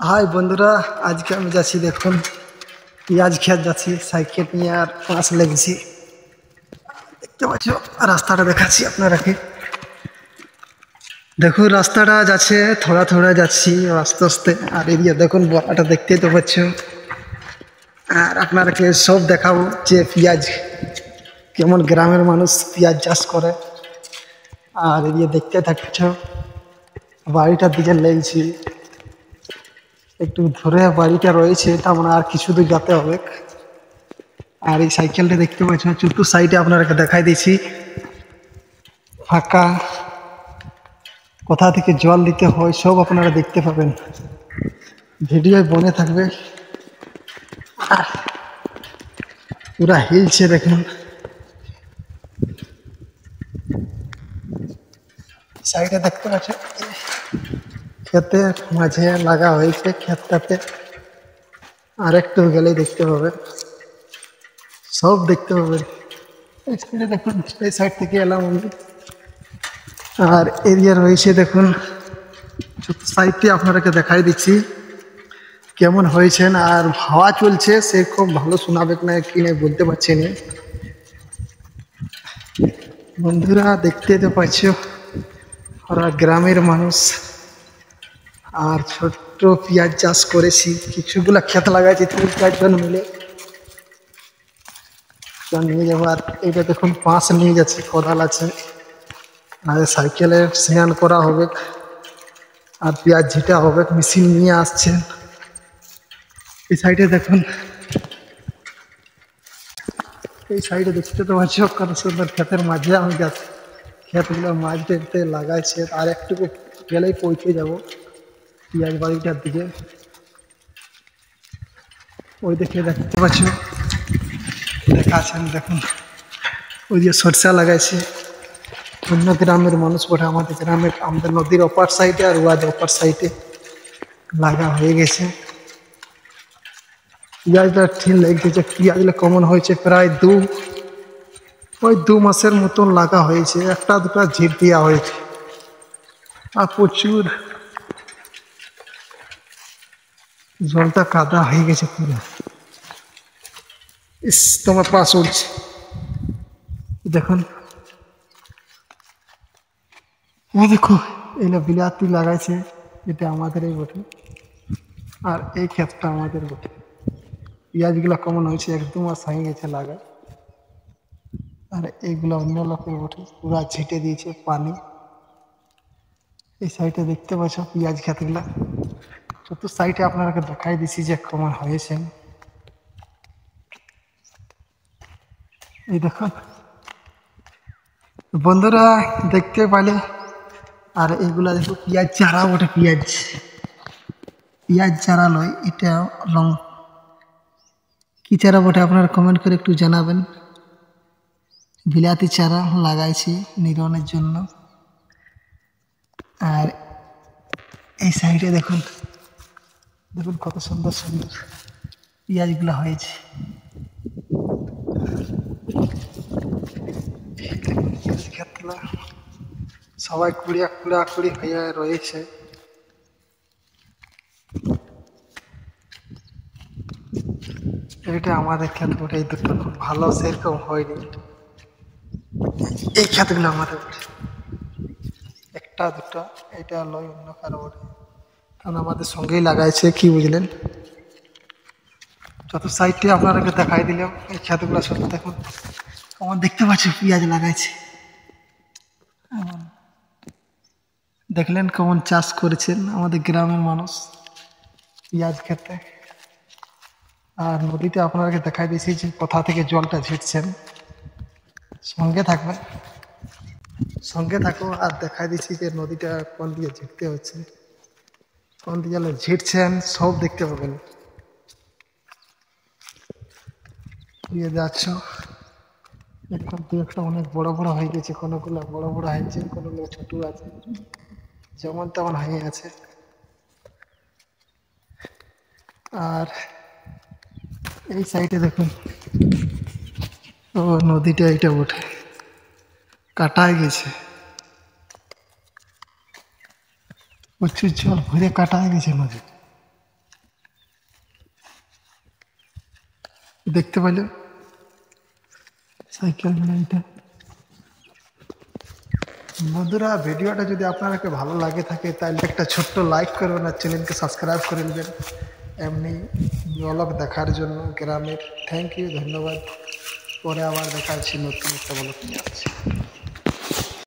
High বন্ধুরা, আজকে আমি যাচ্ছি দেখুন পেঁয়াজ খেত যাচ্ছি সাইকেল নিয়ে আর পাঁচ লেগেছি। দেখতে পাচ্ছ রাস্তাটা দেখাচ্ছি আপনারাকে। দেখুন রাস্তাটা যাচ্ছে থোড়া থোড়া যাচ্ছি আস্তে আস্তে। আর এদিকে দেখুন বড়াটা দেখতেই তো পাচ্ছ। আর আপনারাকে সব দেখাবো যে পেঁয়াজ কেমন গ্রামের মানুষ পেঁয়াজ চাষ করে। আর এদিকে দেখতে থাকছ বাড়িটার দিকে লেগেছি, একটু ধরে বাড়িটা রয়েছে, তার মানে আর কিছু দূর যেতে হবে। আর এই সাইকেলটা দেখতে পাচ্ছেন চতুর সাইডে আপনাকে দেখাই দিয়েছি ফাঁকা, কোথা থেকে জল দিতে হয় সব আপনারা দেখতে পাবেন, ভিডিও বনে থাকবে। পুরা হিলছে দেখুন, সাইডে দেখতে পাচ্ছেন ক্ষেতের মাঝে লাগা হয়েছে ক্ষেতটাতে। আর একটু গেলেই দেখতে পাবেন, সব দেখতে পাবেন। এই সাইডে দেখুন, এই সাইড থেকে এলাম আমি। আর এরিয়া রয়েছে দেখুন সাইডটি আপনাদেরকে দেখাই দিচ্ছি কেমন হয়েছেন। আর হাওয়া চলছে, সে খুব ভালো শোনাবে না কি না বলতে পারছি না। বন্ধুরা দেখতে তো পাচ্ছ ওরা গ্রামের মানুষ। আর ছোট্ট পেঁয়াজ চাষ করেছি, কিছুগুলা ক্ষেত লাগাইছি 3-4 জন মিলে। নিয়ে যাবার এটা দেখুন পাঁচ নিয়ে যাচ্ছে, কোদাল আছে, আর সাইকেলে স্নান করা হবে, আর পেঁয়াজ ঝিটা হবে, মেশিন নিয়ে আসছে। এই সাইডে দেখুন, এই সাইডে দেখতে তো পাচ্ছ কত সুন্দর ক্ষেতের মাঝে আমি যাচ্ছি। ক্ষেতগুলো মাছ দেখতে লাগাইছে, আর একটুকু গেলেই পৌঁছে যাব পেঁয়াজ বাড়িটার দিকে। ওই দেখে দেখতে পাচ্ছ দেখাচ্ছেন দেখুন, ওই যে সরষা লাগাইছে। অন্য গ্রামের মানুষ বটে, আমাদের গ্রামের, আমাদের নদীর অপার সাইডে আর ওয়াজ অপার সাইডে লাগা হয়ে গেছে। পেঁয়াজটা ঠিক লেগেছে, পেঁয়াজগুলো কমন হয়েছে প্রায় 2 মাসের মতন লাগা হয়েছে। একটা দুটা ঝিট দেওয়া হয়েছে, আর প্রচুর জলটা কাদা হয়ে গেছে পুরো। ইস তোমার পাশ উঠছে দেখুন, দেখো এগুলো বিলাতি লাগাইছে, এটা আমাদের এই বটে, আর এই ক্ষেতটা আমাদের বটে। পেঁয়াজগুলো কেমন হয়েছে 1-2 মাস হয়ে গেছে লাগা। আর এইগুলো অন্য লোকের বটে, পুরা ছিটে দিয়েছে পানি। এই সাইডে দেখতে পাচ্ছ পেঁয়াজ ক্ষেতগুলা, চতুর সাইডে আপনাকে দেখাই দিছি যে কেমন হয়েছে। এই দেখুন বন্ধুরা দেখতে পাইলে। আর এইগুলা দেখো পেঁয়াজ চারা বটে, পেঁয়াজ চারা লয়, এটা লং কি চারা বটে আপনারা কমেন্ট করে একটু জানাবেন। বিলাতি চারা লাগাইছি নিরনের জন্য। আর এই সাইডে দেখুন, দেখুন কত সুন্দর সুন্দর পেঁয়াজগুলো হয়েছে। সবাই কুড়িয়া কুড়ি হয়ে রয়েছে। এটা আমাদের ক্ষেত বটে, এই দুটো খুব ভালো সেরকম হয়নি। এই ক্ষেতগুলো আমাদের বটে, একটা দুটো, এটা লয় অন্য কারো বটে, কারণ আমাদের সঙ্গেই লাগাইছে, কি বুঝলেন। যত সাইডটি আপনাদেরকে দেখাই দিলাম, এই ক্ষেতগুলো সব দেখুন আমার দেখতে পাচ্ছি পেঁয়াজ লাগাইছে। দেখলেন কেমন চাষ করেছেন আমাদের গ্রামের মানুষ পেঁয়াজ খেতে। আর নদীতে আপনাদেরকে দেখাই দিয়েছি যে কোথা থেকে জলটা ঝিটছেন। সঙ্গে থাকবেন, সঙ্গে থাকো, আর দেখাই দিচ্ছি যে নদীটা কোন দিকে ঝিটতে হচ্ছে, কোন দিকে ঝিটছেন সব দেখতে পাবেন। দিয়ে যাচ্ছ এরকম দু একটা অনেক বড় বড় হয়ে গেছে, কোনোগুলো বড় বড় হয়েছে, কোনোগুলো ছোট আছে, যেমন তেমন হয়ে আছে। আর এই সাইডে দেখুন, ও নদীটা এইটা ওঠে কাটায় গেছে, প্রচুর জল ভরে কাটায় গেছে নদী। দেখতে পাইলে সাইকেল এটা। বন্ধুরা, ভিডিওটা যদি আপনাদেরকে ভালো লাগে থাকে তাহলে একটা ছোট্ট লাইক করবেন আর চ্যানেলকে সাবস্ক্রাইব করে নেবেন এমনি ব্লগ দেখার জন্য গ্রামের। থ্যাংক ইউ, ধন্যবাদ। পরে আবার দেখা হচ্ছে নতুন একটা ব্লগ নিয়ে আসছি।